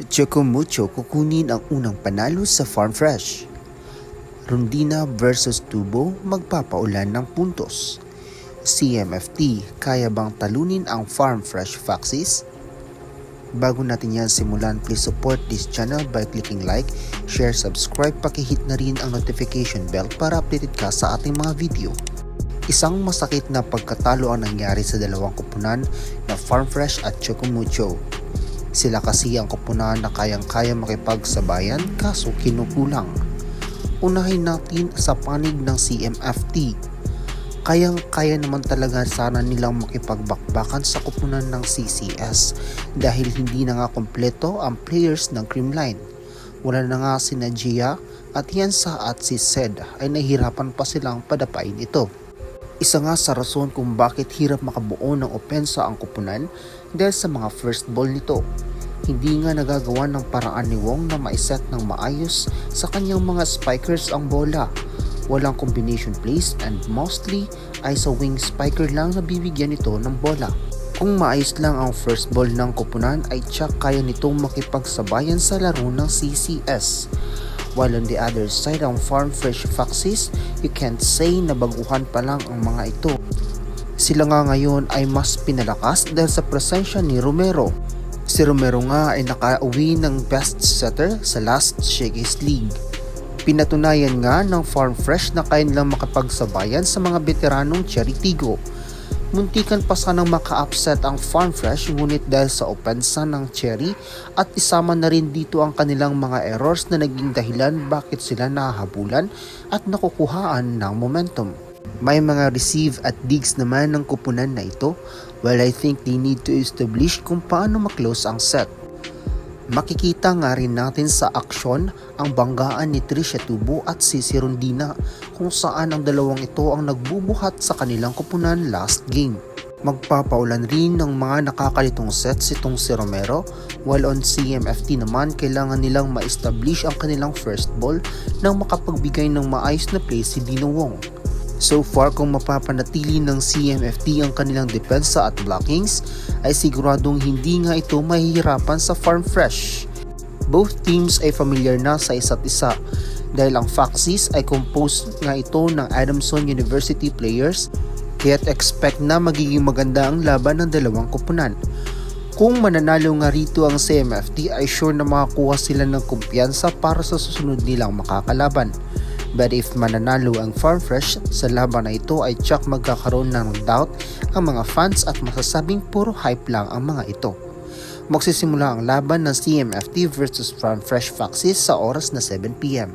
Chocomucho kukunin ang unang panalo sa Farm Fresh. Rondina versus Tubo magpapaulan ng puntos. CMFT kaya bang talunin ang Farm Fresh Foxes? Bago natin yan simulan, please support this channel by clicking like, share, subscribe, pakihit na rin ang notification bell para updated ka sa ating mga video. Isang masakit na pagkatalo ang nangyari sa dalawang koponan na Farm Fresh at Chocomucho. Sila kasi ang koponan na kayang-kaya makipagsabayan kaso kinukulang. Unahin natin sa panig ng CMFT. Kayang-kaya naman talaga sana nilang makipagbakbakan sa koponan ng CCS dahil hindi na nga kompleto ang players ng Creamline. Wala na nga si Najia at Yensa at si Zed ay nahihirapan pa silang padapain ito. Isa nga sa rason kung bakit hirap makabuo ng opensa ang koponan dahil sa mga first ball nito. Hindi nga nagagawa ng paraan ni Wong na maiset ng maayos sa kanyang mga spikers ang bola. Walang combination plays and mostly ay sa wing spiker lang na bibigyan ito ng bola. Kung maayos lang ang first ball ng koponan ay tsak kaya nitong makipagsabayan sa laro ng CCS. While on the other side ang Farm Fresh Foxes, you can't say na baguhan pa lang ang mga ito. Sila nga ngayon ay mas pinalakas dahil sa presensya ni Romero. Si Romero nga ay nakauwi ng best setter sa last Shakey's League. Pinatunayan nga ng Farm Fresh na kaya nilang makapagsabayan sa mga veteranong Cheritigo. Muntikan pa sanang maka-upset ang Farm Fresh ngunit dahil sa opensa ng Cherry at isama na rin dito ang kanilang mga errors na naging dahilan bakit sila nahahabulan at nakukuhaan ng momentum. May mga receive at digs naman ng koponan na ito, while I think they need to establish kung paano maklose ang set. Makikita nga rin natin sa aksyon ang banggaan ni Trisha Tubo at si Rondina kung saan ang dalawang ito ang nagbubuhat sa kanilang koponan last game. Magpapaulan rin ng mga nakakalitong sets itong si Romero, while on CMFT naman kailangan nilang ma-establish ang kanilang first ball nang makapagbigay ng maayos na play si Dino Wong. So far kung mapapanatili ng CMFT ang kanilang depensa at blockings ay siguradong hindi nga ito mahihirapan sa Farm Fresh. Both teams ay familiar na sa isa't isa dahil ang Foxes ay composed nga ito ng Adamson University players kaya't expect na magiging maganda ang laban ng dalawang koponan. Kung mananalo nga rito ang CMFT ay sure na makakuha sila ng kumpiyansa para sa susunod nilang makakalaban. But if mananalo ang Farm Fresh sa laban na ito ay tsak magkakaroon ng doubt ang mga fans at masasabing puro hype lang ang mga ito. Magsisimula ang laban ng CMFT versus Farm Fresh Foxes sa oras na 7 PM.